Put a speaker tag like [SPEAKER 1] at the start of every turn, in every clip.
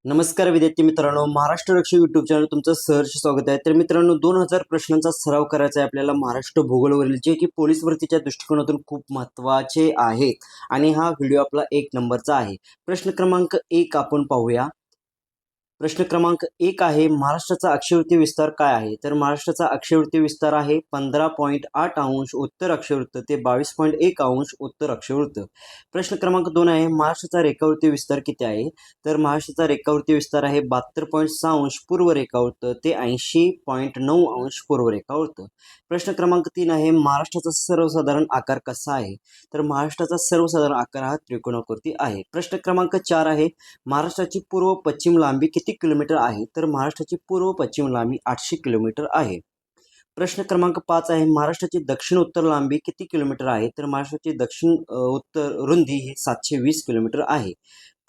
[SPEAKER 1] नमस्कार विद्यार्थी मित्रांनो, महाराष्ट्र रक्षक यूट्यूब चॅनल तुमचं सहर्ष स्वागत आहे। तर मित्रांनो, 2000 प्रश्नांचा सराव करायचा आहे आपल्याला महाराष्ट्र भूगोलवरील, जे की पोलीस भरतीच्या दृष्टिकोनातून खूप महत्त्वाचे आहेत आणि हा व्हिडिओ आपला 1 नंबरचा आहे। प्रश्न क्रमांक 1 आपण पाहूया। प्रश्न क्रमांक 1 आहे, महाराष्ट्राचा अक्षवृत्तीय विस्तार काय आहे? तर महाराष्ट्राचा अक्षवृत्तीय विस्तार आहे 15.8 अंश उत्तर अक्षवृत्त ते 22.1 अंश उत्तर अक्षवृत्त। प्रश्न क्रमांक 2 आहे, महाराष्ट्राचा रेखावृत्तीय विस्तार किती आहे? तर महाराष्ट्राचा रेखावृत्तीय विस्तार आहे 72.6 अंश पूर्व रेखावृत्त ते 80.9 अंश पूर्व रेखावृत्त। प्रश्न क्रमांक 3 आहे, महाराष्ट्राचा सर्वसाधारण आकार कसा आहे? तर महाराष्ट्राचा सर्वसाधारण आकार हा त्रिकोणाकृती आहे। प्रश्न क्रमांक 4 आहे, महाराष्ट्राची पूर्व पश्चिम लांबी किती किलोमीटर आहे? तर महाराष्ट्राची पूर्व पश्चिम लांबी 800 किलोमीटर आहे। प्रश्न क्रमांक 5 आहे, महाराष्ट्राची दक्षिण उत्तर लांबी किती किलोमीटर आहे? तर महाराष्ट्राची दक्षिण उत्तर रुंदी ही 720 किलोमीटर आहे।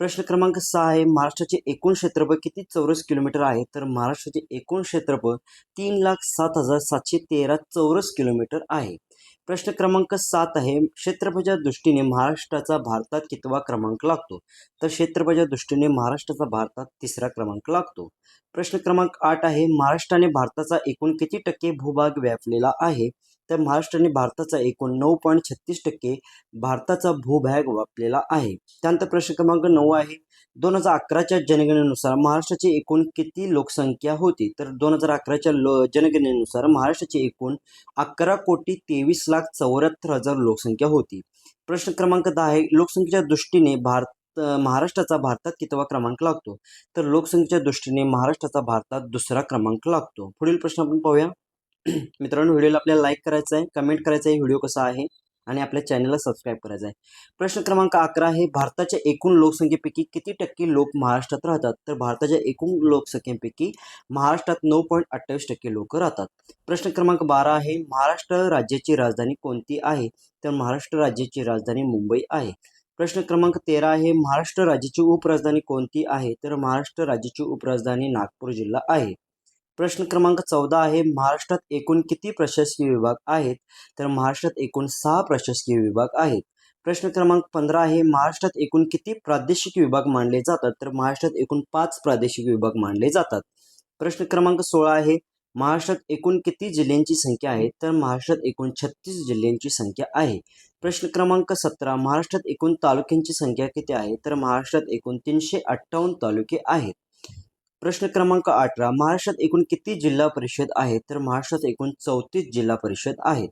[SPEAKER 1] प्रश्न क्रमांक 6 आहे, महाराष्ट्राचे एकूण क्षेत्रफळ किती चौरस किलोमीटर आहे? तर महाराष्ट्राचे एकूण क्षेत्रफळ 3,07,713 चौरस किलोमीटर आहे। प्रश्न क्रमांक 7 आहे, क्षेत्रफळाच्या दृष्टीने महाराष्ट्राचा भारतात कितवा क्रमांक लागतो? तर क्षेत्रफळाच्या दृष्टीने महाराष्ट्राचा भारतात 3रा क्रमांक लागतो। प्रश्न क्रमांक 8 आहे, महाराष्ट्राने भारताचा एकूण किती टक्के भूभाग व्यापलेला आहे? तर महाराष्ट्राने भारताचा एकूण 9.36% भारताचा भूभाग व्यापलेला आहे। त्यानंतर प्रश्न क्रमांक 9 आहे, 2011च्या जनगणनेनुसार महाराष्ट्राची एकूण किती लोकसंख्या होती? तर 2011च्या जनगणनेनुसार महाराष्ट्राची एकूण 11,23,74,000 लोकसंख्या होती। प्रश्न क्रमांक 10 आहे, लोकसंख्येच्या दृष्टीने महाराष्ट्राचा भारतात कितवा क्रमांक लागतो? तर लोकसंख्येच्या दृष्टीने महाराष्ट्राचा भारतात 2रा क्रमांक लागतो। पुढील प्रश्न आपण पाहूया। मित्रांनो, व्हिडिओला आपल्याला लाईक करायचं आहे, कमेंट करायचं आहे व्हिडिओ कसा आहे आणि आपल्या चॅनलला सबस्क्राईब करायचं आहे। प्रश्न क्रमांक 11 आहे, भारताच्या एकूण लोकसंख्येपैकी किती टक्के लोक महाराष्ट्रात राहतात? तर भारताच्या एकूण लोकसंख्येपैकी महाराष्ट्रात 9.28% लोक राहतात। प्रश्न क्रमांक 12 आहे, महाराष्ट्र राज्याची राजधानी कोणती आहे? तर महाराष्ट्र राज्याची राजधानी मुंबई आहे। प्रश्न क्रमांक 13 आहे, महाराष्ट्र राज्याची उपराजधानी कोणती आहे? तर महाराष्ट्र राज्याची उपराजधानी नागपूर जिल्हा आहे। प्रश्न क्रमांक 14 आहे, महाराष्ट्रात एकूण किती प्रशासकीय विभाग आहेत? तर महाराष्ट्रात एकूण 6 प्रशासकीय विभाग आहेत। प्रश्न क्रमांक 15 आहे, महाराष्ट्रात एकूण किती प्रादेशिक विभाग मानले जातात? तर महाराष्ट्रात एकूण 5 प्रादेशिक विभाग मानले जातात। प्रश्न क्रमांक 16 आहे, महाराष्ट्रात एकूण किती जिल्ह्यांची संख्या आहे? तर महाराष्ट्रात एकूण 36 जिल्ह्यांची संख्या आहे। प्रश्न क्रमांक 17, महाराष्ट्रात एकूण तालुक्यांची संख्या किती आहे? तर महाराष्ट्रात एकूण 358 तालुके आहेत। प्रश्न क्रमांक 18, महाराष्ट्रात एकूण किती जिल्हा परिषद आहेत? तर महाराष्ट्रात एकूण 34 जिल्हा परिषद आहेत।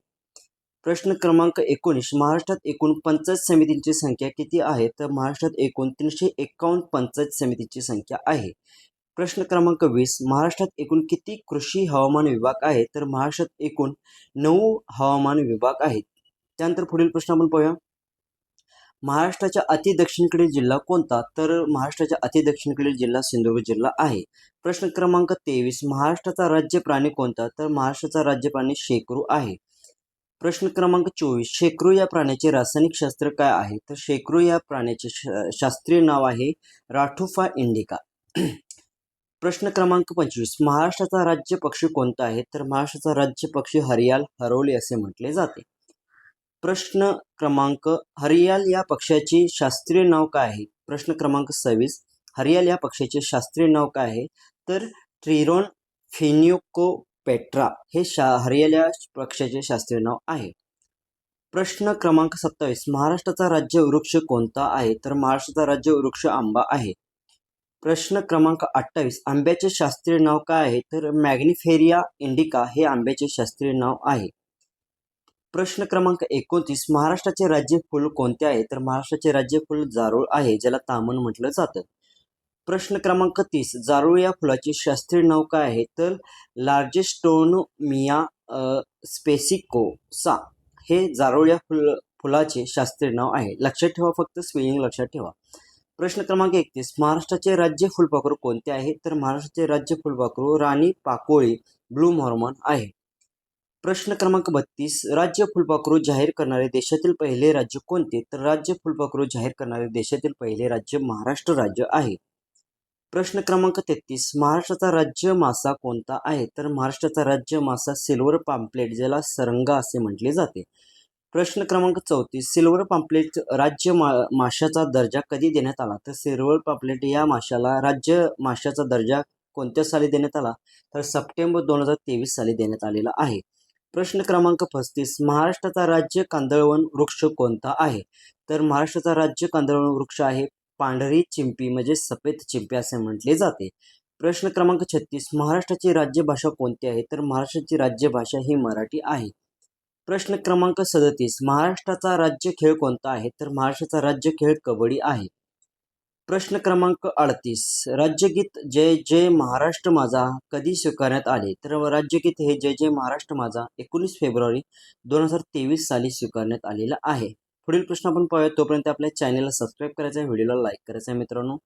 [SPEAKER 1] प्रश्न क्रमांक 19, महाराष्ट्रात एकूण पंचायत समितींची संख्या किती आहे? तर महाराष्ट्रात एकूण 351 पंचायत समितीची संख्या आहे। प्रश्न क्रमांक 20, महाराष्ट्रात एकूण किती कृषी हवामान विभाग आहेत? तर महाराष्ट्रात एकूण 9 हवामान विभाग आहेत। त्यानंतर पुढील प्रश्न आपण पाहूया, महाराष्ट्राच्या अति दक्षिणेकडील जिल्हा कोणता? तर महाराष्ट्राच्या अति दक्षिणेकडील जिल्हा सिंधुदुर्ग जिल्हा आहे। प्रश्न क्रमांक 23, महाराष्ट्राचा राज्य प्राणी कोणता? तर महाराष्ट्राचा राज्य प्राणी शेकरू आहे। प्रश्न क्रमांक 24, शेकरू या प्राण्याचे रासायनिक शास्त्र काय आहे? तर शेकरू या प्राण्याचे शास्त्रीय नाव आहे राठुफा इंडिका। प्रश्न क्रमांक 25, महाराष्ट्राचा राज्य पक्षी कोणता आहे? तर महाराष्ट्राचा राज्य पक्षी हरियाल हरवली असे म्हटले जाते। प्रश्न क्रमांक, हरियाल या पक्षाचे शास्त्रीय नाव काय आहे? प्रश्न क्रमांक 26, हरियाल या पक्षाचे शास्त्रीय नाव काय आहे? तर ट्रिरोन फेनियोकोपेट्रा हे हरियाल या पक्षाचे शास्त्रीय नाव आहे। प्रश्न क्रमांक 27, महाराष्ट्राचा राज्य वृक्ष कोणता आहे? तर महाराष्ट्राचा राज्य वृक्ष आंबा आहे। प्रश्न क्रमांक 28, आंब्याचे शास्त्रीय नाव काय आहे? तर मॅग्निफेरिया इंडिका हे आंब्याचे शास्त्रीय नाव आहे। प्रश्न क्रमांक 29, महाराष्ट्राचे राज्य फूल कोणते आहे? तर महाराष्ट्राचे राज्य फूल जारूळ आहे, ज्याला तामन म्हटलं जातं। प्रश्न क्रमांक 30, जारूळ या फुलाचे शास्त्रीय नाव काय आहे? तर लार्जेस्टोनिया स्पेसिकोसा हे जारूळ या फुलाचे शास्त्रीय नाव आहे। लक्षात ठेवा, फक्त स्पेलिंग लक्षात ठेवा। प्रश्न क्रमांक 31, महाराष्ट्राचे राज्य फुलपाखरू कोणते आहे? तर महाराष्ट्राचे राज्य फुलपाखरू राणी पाकोळी ब्लू मॉर्मॉन आहे। प्रश्न क्रमांक 32, राज्य फुलपाखरू जाहीर करणारे देशातील पहिले राज्य कोणते? तर राज्य फुलपाखरू जाहीर करणारे देशातील पहिले राज्य महाराष्ट्र राज्य आहे। प्रश्न क्रमांक 33, महाराष्ट्राचा राज्य मासा कोणता आहे? तर महाराष्ट्राचा राज्य मासा सिल्वर पाम्पलेट, ज्याला सरंगा असे म्हटले जाते। प्रश्न क्रमांक 34 सिल्वर पाम्पलेट राज्य माशाचा दर्जा कधी देण्यात आला? तर सिल्वर पाम्पलेट या माशाला राज्य माशाचा दर्जा कोणत्या साली देण्यात आला? तर सप्टेंबर 2023 साली देण्यात आलेला आहे. प्रश्न क्रमांक 35 महाराष्ट्राचा राज्य कांदळवन वृक्ष कोणता आहे? तर महाराष्ट्राचा राज्य कांदळवन वृक्ष आहे पांढरी चिंपी म्हणजे सफेद चिंपी असे म्हटले जाते. प्रश्न क्रमांक 36 महाराष्ट्राची राज्यभाषा कोणती आहे? तर महाराष्ट्राची राज्यभाषा ही मराठी आहे. प्रश्न क्रमांक 37 महाराष्ट्राचा राज्य खेळ कोणता आहे? तर महाराष्ट्राचा राज्य खेळ कबड्डी आहे. प्रश्न क्रमांक 38 राज्यगीत जय जय महाराष्ट्र माझा कधी स्वीकारण्यात आले? तर राज्यगीत हे जय जय महाराष्ट्र माझा 19 फेब्रुवारी 2023 साली स्वीकारण्यात आलेलं आहे. पुढील प्रश्न आपण पाहूया. तोपर्यंत आपल्या चॅनलला सबस्क्राईब करायचं आहे, व्हिडिओला लाईक करायचं आहे मित्रांनो.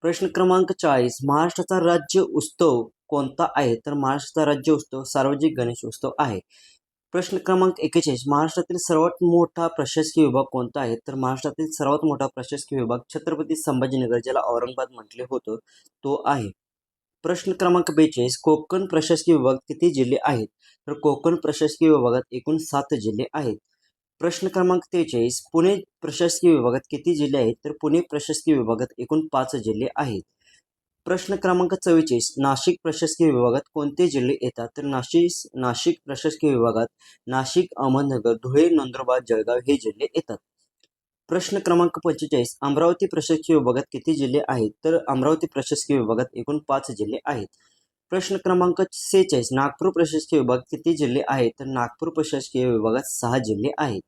[SPEAKER 1] प्रश्न क्रमांक 40 महाराष्ट्राचा राज्य उत्सव कोणता आहे? तर महाराष्ट्राचा राज्य उत्सव सार्वजनिक गणेश उत्सव आहे. प्रश्न क्रमांक 41 महाराष्ट्रातील सर्वात मोठा प्रशासकीय विभाग कोणता आहे? तर महाराष्ट्रातील सर्वात मोठा प्रशासकीय विभाग छत्रपती संभाजीनगर ज्याला औरंगाबाद म्हटले होतं तो आहे. प्रश्न क्रमांक 42 कोकण प्रशासकीय विभागात किती जिल्हे आहेत? तर कोकण प्रशासकीय विभागात एकूण 7 जिल्हे आहेत. प्रश्न क्रमांक 43 पुणे प्रशासकीय विभागात किती जिल्हे आहेत? तर पुणे प्रशासकीय विभागात एकूण 5 जिल्हे आहेत. प्रश्न क्रमांक 44 नाशिक प्रशासकीय विभागात कोणते जिल्हे येतात? तर नाशिक प्रशासकीय विभागात नाशिक, अहमदनगर, धुळे, नंदुरबार, जळगाव हे जिल्हे येतात. प्रश्न क्रमांक 45 अमरावती प्रशासकीय विभागात किती जिल्हे आहेत? तर अमरावती प्रशासकीय विभागात एकूण 5 जिल्हे आहेत. प्रश्न क्रमांक 46 नागपूर प्रशासकीय विभागात किती जिल्हे आहेत? तर नागपूर प्रशासकीय विभागात 6 जिल्हे आहेत.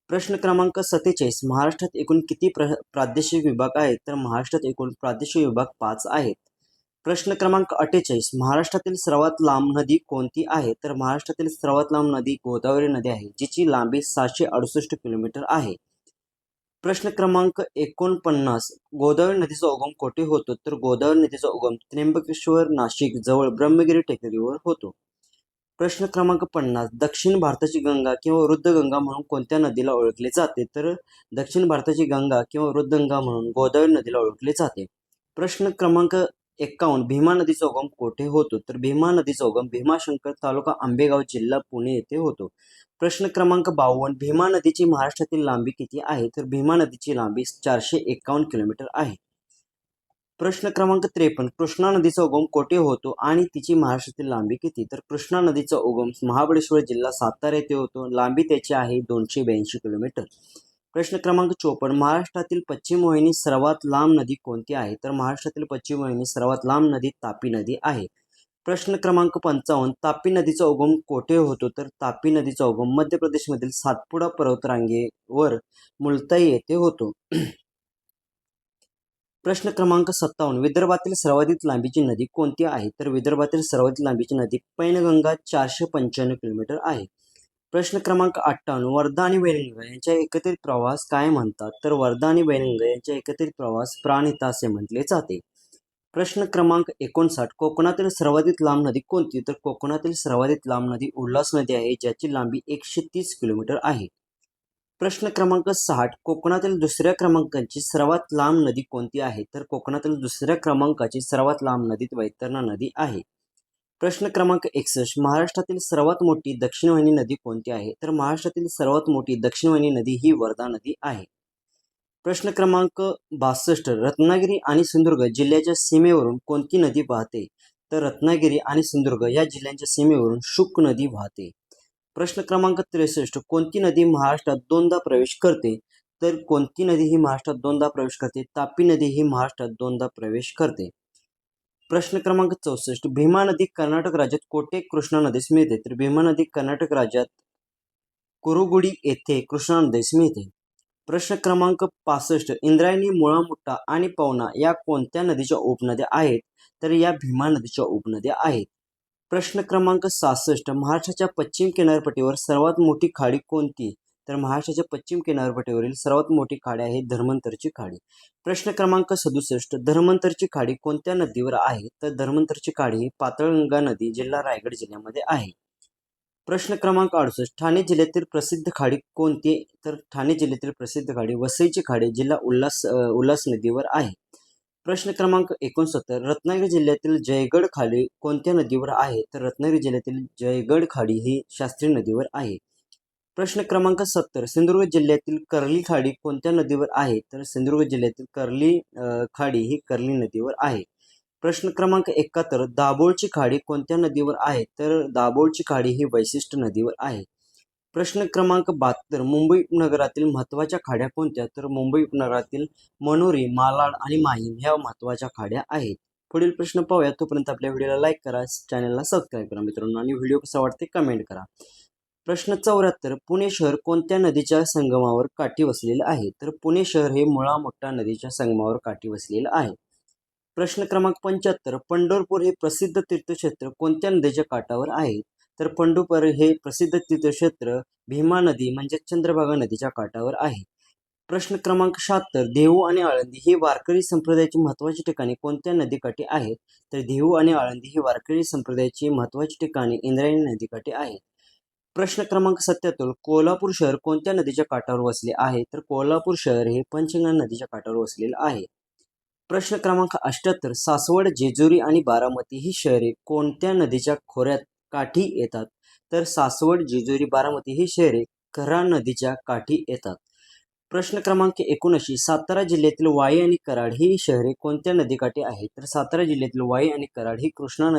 [SPEAKER 1] प्रश्न क्रमांक 47 महाराष्ट्रात एकूण किती प्रादेशिक विभाग आहेत? तर महाराष्ट्रात एकूण प्रादेशिक विभाग 5 आहेत. प्रश्न क्रमांक 48 महाराष्ट्रातील सर्वात लांब नदी कोणती आहे? तर महाराष्ट्रातील सर्वात लांब नदी गोदावरी नदी आहे जिची लांबी 768 किलोमीटर आहे. प्रश्न क्रमांक 49 गोदावरी नदीचा उगम कोठे होतो? तर गोदावरी नदीचा उगम त्र्यंबकेश्वर नाशिक जवळ ब्रह्मगिरी टेकडीवर होतो. प्रश्न क्रमांक 50 दक्षिण भारताची गंगा किंवा वृद्ध गंगा म्हणून कोणत्या नदीला ओळखले जाते? तर दक्षिण भारताची गंगा किंवा वृद्ध गंगा म्हणून गोदावरी नदीला ओळखले जाते. प्रश्न क्रमांक 51 भीमा नदीचा उगम कोठे होतो? तर भीमा नदीचा उगम भीमाशंकर तालुका आंबेगाव जिल्हा पुणे येथे होतो. प्रश्न क्रमांक 52 भीमा नदीची महाराष्ट्रातील लांबी किती आहे? तर भीमा नदीची लांबी 451 किलोमीटर आहे. प्रश्न क्रमांक 53 कृष्णा नदीचा उगम कोठे होतो आणि तिची महाराष्ट्रातील लांबी किती? तर कृष्णा नदीचा उगम महाबळेश्वर जिल्हा सातारा येथे होतो. लांबी त्याची आहे 282 किलोमीटर. प्रश्न क्रमांक 54 महाराष्ट्रातील पश्चिम वाहिनी सर्वात लांब नदी कोणती आहे? तर महाराष्ट्रातील पश्चिम वाहिनी सर्वात लांब नदी तापी नदी आहे. प्रश्न क्रमांक 55 तापी नदीचा उगम कोठे होतो? तर तापी नदीचा उगम मध्य प्रदेशमधील सातपुडा पर्वतरांगेवर मुलताई येथे होतो. प्रश्न क्रमांक 57 विदर्भातील सर्वाधिक लांबीची नदी कोणती आहे? तर विदर्भातील सर्वाधिक लांबीची नदी पैनगंगा 495 किलोमीटर आहे. प्रश्न क्रमांक 58 वर्धा आणि वैनगंगा यांच्या एकत्रित प्रवास काय म्हणतात? तर वर्धा आणि वैनगंगा यांच्या एकत्रित प्रवास प्राणहिता असे म्हटले जाते. प्रश्न क्रमांक 59 कोकणातील सर्वाधिक लांब नदी कोणती? तर कोकणातील सर्वाधिक लांब नदी उल्हास नदी आहे ज्याची लांबी 130 किलोमीटर आहे. प्रश्न क्रमांक 60 कोकणातील दुसऱ्या क्रमांकाची सर्वात लांब नदी कोणती आहे? तर कोकणातील दुसऱ्या क्रमांकाची सर्वात लांब नदी वैतरणा नदी आहे. प्रश्न क्रमांक 61 महाराष्ट्रातील सर्वात मोठी दक्षिणवाहिनी नदी कोणती आहे? तर महाराष्ट्रातील सर्वात मोठी दक्षिणवाहिनी नदी ही वर्धा नदी आहे. प्रश्न क्रमांक 62 रत्नागिरी आणि सिंधुदुर्ग जिल्ह्याच्या सीमेवरून कोणती नदी वाहते? तर रत्नागिरी आणि सिंधुदुर्ग या जिल्ह्यांच्या सीमेवरून शुक नदी वाहते. प्रश्न क्रमांक 63 कोणती नदी महाराष्ट्रात दोनदा प्रवेश करते? तर कोणती नदी ही महाराष्ट्रात दोनदा प्रवेश करते? तापी नदी ही महाराष्ट्रात दोनदा प्रवेश करते. प्रश्न क्रमांक 64 भीमा नदी कर्नाटक राज्यात कोठे कृष्णा नदीस मिळते? तर भीमा नदी कर्नाटक राज्यात कुरुगुडी येथे कृष्णा नदीस मिळते. प्रश्न क्रमांक 65 इंद्रायणी, मुळा, मुठा आणि पवना या कोणत्या नदीच्या उपनद्या आहेत? तर या भीमा नदीच्या उपनद्या आहेत. प्रश्न क्रमांक 66 महाराष्ट्राच्या पश्चिम किनारपट्टीवर सर्वात मोठी खाडी कोणती? तर महाराष्ट्राच्या पश्चिम किनारपट्टीवरील सर्वात मोठी खाडी आहे धर्मांतरची खाडी. प्रश्न क्रमांक 67 धर्मांतरची खाडी कोणत्या नदीवर आहे? तर धर्मांतरची खाडी ही पाताळगंगा नदी जिल्हा रायगड जिल्ह्यामध्ये आहे. प्रश्न क्रमांक 68 ठाणे जिल्ह्यातील प्रसिद्ध खाडी कोणती? तर ठाणे जिल्ह्यातील प्रसिद्ध खाडी वसईची खाडी जिल्हा उल्हास नदीवर आहे. प्रश्न क्रमांक 69 रत्नागिरी जिल्ह्यातील जयगड खाडी कोणत्या नदीवर आहे? तर रत्नागिरी जिल्ह्यातील जयगड खाडी ही शास्त्री नदीवर आहे. प्रश्न क्रमांक 70 सिंधुदुर्ग जिल्ह्यातील कर्ली खाडी कोणत्या नदीवर आहे? तर सिंधुदुर्ग जिल्ह्यातील कर्ली खाडी ही कर्ली नदीवर आहे. प्रश्न क्रमांक 71 दाभोळची खाडी कोणत्या नदीवर आहे? तर दाभोळची खाडी ही वैशिष्ट्य नदीवर आहे. प्रश्न क्रमांक 72 मुंबई उपनगरातील महत्त्वाच्या खाड्या कोणत्या? तर मुंबई उपनगरातील मनोरी, मालाड आणि माहीम ह्या महत्त्वाच्या खाड्या आहेत. पुढील प्रश्न पाहूया. तोपर्यंत आपल्या व्हिडिओला लाईक करा, चॅनलला सबस्क्राईब करा मित्रांनो, आणि व्हिडिओ कसा वाटते कमेंट करा. प्रश्न 74 पुणे शहर कोणत्या नदीच्या संगमावर काठी वसलेले आहे? तर पुणे शहर हे मुळा मोठा नदीच्या संगमावर काठी वसलेले आहे. प्रश्न क्रमांक 75 पंढरपूर हे प्रसिद्ध तीर्थक्षेत्र कोणत्या नदीच्या काठावर आहे? तर पंढरपूर हे प्रसिद्ध तीर्थक्षेत्र भीमा नदी म्हणजे चंद्रभागा नदीच्या काठावर आहे. प्रश्न क्रमांक 76 देहू आणि आळंदी ही वारकरी संप्रदायाची महत्त्वाची ठिकाणे कोणत्या नदीकाठी आहेत? तर देहू आणि आळंदी ही वारकरी संप्रदायाची महत्त्वाची ठिकाणे इंद्रायणी नदीकाठी आहेत. प्रश्न क्रमांक 77 कोल्हापूर शहर कोणत्या नदीच्या काठावर वसले आहे? तर कोल्हापूर शहर हे पंचगंगा नदीच्या काठावर वसलेले आहे. प्रश्न क्रमांक 78 सासवड, जेजुरी आणि बारामती ही शहरे कोणत्या नदीच्या खोऱ्यात काठी येतात? तर सासवड, जेजुरी, बारामती ही शहरे कऱ्हा नदीच्या काठी येतात. प्रश्न क्रमांक 79 सातारा जिल्ह्यातील वाई आणि कराड ही शहरे कोणत्या नदीकाठी आहेत? तर सातारा जिल्ह्यातील वाई आणि कराड ही कृष्णा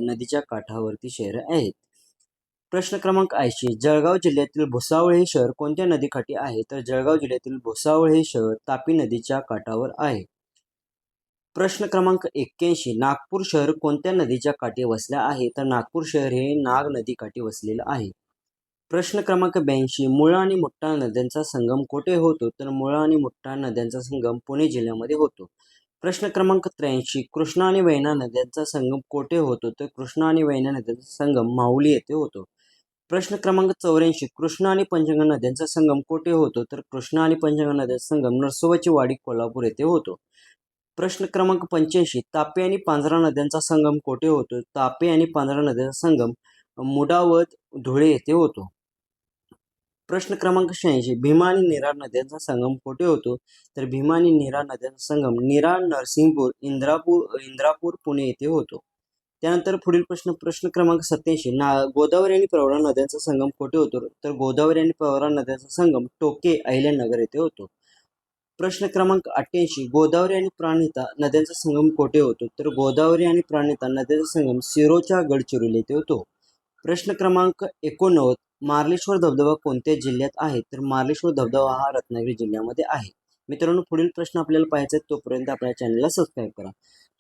[SPEAKER 1] नदीच्या काठावरती शहरे आहेत. प्रश्न क्रमांक 80 जळगाव जिल्ह्यातील भुसावळ हे शहर कोणत्या नदीकाठी आहे? तर जळगाव जिल्ह्यातील भुसावळ हे शहर तापी नदीच्या काठावर आहे. प्रश्न क्रमांक 81 नागपूर शहर कोणत्या नदीच्या काठी वसल्या आहे? तर नागपूर शहर हे नाग नदी काठी वसलेलं आहे. प्रश्न क्रमांक 82 मुळा आणि मुठा नद्यांचा संगम कोठे होतो? तर मुळा आणि मुठा नद्यांचा संगम पुणे जिल्ह्यामध्ये होतो. प्रश्न क्रमांक 83 कृष्णा आणि वेण्णा नद्यांचा संगम कोठे होतो? तर कृष्णा आणि वेण्णा नद्यांचा संगम माहुली येथे होतो. प्रश्न क्रमांक 84 कृष्णा आणि पंचगंगा नद्यांचा संगम कोठे होतो? तर कृष्णा आणि पंचगंगा नद्यांचा संगम नरसोबाची वाडी कोल्हापूर येथे होतो. प्रश्न क्रमांक 85 तापी आणि पांझरा नद्यांचा संगम कोठे होतो? तापी आणि पांझरा नद्यांचा संगम मुडावत धुळे येथे होतो. प्रश्न क्रमांक 86 भीमा आणि नीरा नद्यांचा संगम कोठे होतो? तर भीमा आणि नीरा नद्यांचा संगम नीरा, नरसिंहपूर, इंद्रापूर पुणे येथे होतो. त्यानंतर पुढील प्रश्न क्रमांक 87 गोदावरी आणि प्रवरा नद्यांचा संगम कोठे होतो? तर गोदावरी आणि प्रवरा नद्यांचा संगम टोके, अहिल्यानगर येथे होतो. प्रश्न क्रमांक 88 गोदावरी आणि प्राणहिता नद्यांचा संगम कोठे होतो? तर गोदावरी आणि प्राणहिता नद्यांचा संगम सिरोच्या गडचिरोली येथे होतो. प्रश्न क्रमांक 89 मार्लेश्वर धबधबा कोणत्या जिल्ह्यात आहे? तर मार्लेश्वर धबधबा हा रत्नागिरी जिल्ह्यामध्ये आहे. मित्रांनो पुढील प्रश्न आपल्याला पाहायचा आहे, तोपर्यंत आपल्या चॅनलला सबस्क्राईब करा.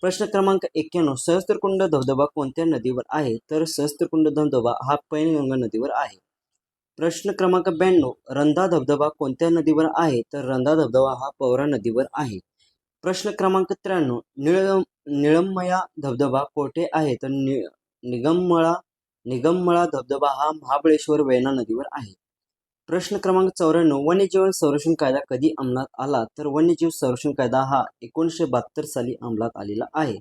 [SPEAKER 1] प्रश्न क्रमांक 91 सहस्त्रकुंड धबधबा कोणत्या नदीवर आहे? तर सहस्त्रकुंड धबधबा हा पैनगंगा नदीवर आहे. प्रश्न क्रमांक 92 रंधा धबधबा कोणत्या नदीवर आहे? तर रंधा धबधबा हा पवरा नदीवर आहे. प्रश्न क्रमांक 93 निळमया धबधबा कोठे आहे? तर निगममळा धबधबा हा महाबळेश्वर वेण्णा नदीवर आहे. प्रश्न क्रमांक 94 वन्यजीव संरक्षण कायदा कधी अंमलात आला? तर वन्यजीव संरक्षण कायदा हा 1972 साली अंमलात आलेला आहे.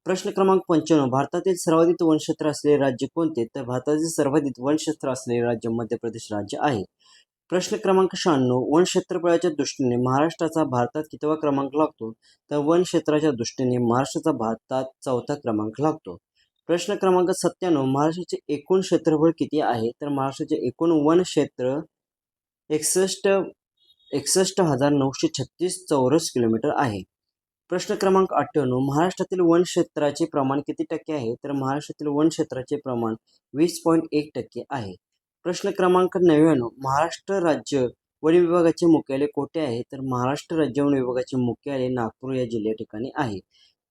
[SPEAKER 1] प्रश्न क्रमांक 95 भारतातील सर्वाधिक वनक्षेत्र असलेले राज्य कोणते? तर भारतातील सर्वाधिक वनक्षेत्र असलेले राज्य मध्य प्रदेश राज्य आहे. प्रश्न क्रमांक 96 वनक्षेत्रफळाच्या दृष्टीने महाराष्ट्राचा भारतात कितवा क्रमांक लागतो? तर वनक्षेत्राच्या दृष्टीने महाराष्ट्राचा भारतात 4था क्रमांक लागतो. प्रश्न क्रमांक 97 महाराष्ट्राचे एकूण क्षेत्रफळ किती आहे? तर महाराष्ट्राचे एकूण वनक्षेत्र 61,936 चौरस किलोमीटर आहे. प्रश्न क्रमांक 98 महाराष्ट्रातील वनक्षेत्राचे प्रमाण किती टक्के आहे? तर महाराष्ट्रातील वनक्षेत्राचे प्रमाण 20.1% आहे. प्रश्न क्रमांक 99 महाराष्ट्र राज्य वन विभागाचे मुख्यालय कोठे आहे? तर महाराष्ट्र राज्य वन विभागाचे मुख्यालय नागपूर या जिल्ह्या ठिकाणी आहे.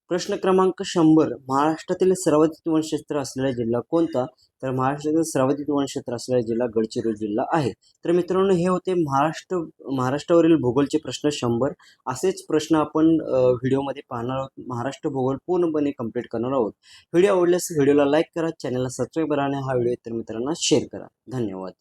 [SPEAKER 1] प्रश्न क्रमांक 100 महाराष्ट्रातील सर्वाधिक वनक्षेत्र असलेला जिल्हा कोणता? तर महाराष्ट्रातील सर्वाधिक वनक्षेत्र असलेला जिल्हा गडचिरोली जिल्हा आहे. तर मित्रांनो हे होते महाराष्ट्रावरील भूगोलचे प्रश्न 100. असेच प्रश्न आपण व्हिडिओमध्ये पाहणार आहोत. महाराष्ट्र भूगोल पूर्णपणे कंप्लीट करणार आहोत. व्हिडिओ आवडल्यास व्हिडिओला लाईक करा, चॅनलला सबस्क्राईब करा आणि हा व्हिडिओ इतर मित्रांना शेअर करा. धन्यवाद.